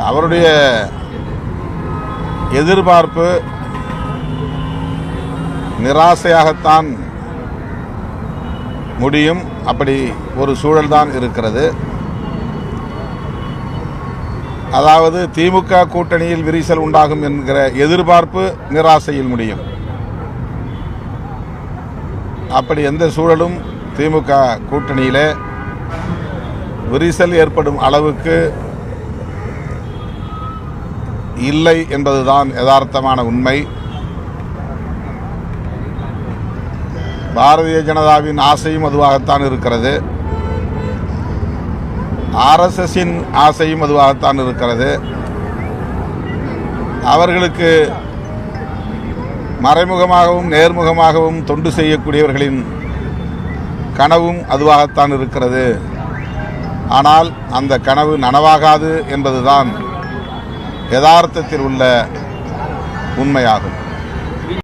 அவருடைய எதிர்பார்ப்பு நிராசையாகத்தான் முடியும். அப்படி ஒரு சூழல்தான் இருக்கிறது. அதாவது திமுக கூட்டணியில் விரிசல் உண்டாகும் என்கிற எதிர்பார்ப்பு நிராசையில் முடியும். அப்படி எந்த சூழலும் திமுக கூட்டணியிலே விரிசல் ஏற்படும் அளவுக்கு இல்லை என்பதுதான் யதார்த்தமான உண்மை. பாரதிய ஜனதாவின் ஆசையும் அதுவாகத்தான் இருக்கிறது. ஆர்எஸ்எஸின் ஆசையும் அதுவாகத்தான் இருக்கிறது. அவர்களுக்கு மறைமுகமாகவும் நேர்முகமாகவும் தொண்டு செய்யக்கூடியவர்களின் கனவும் அதுவாகத்தான் இருக்கிறது. ஆனால் அந்த கனவு நனவாகாது என்பதுதான் யதார்த்தத்தில் உள்ள உண்மையாகும்.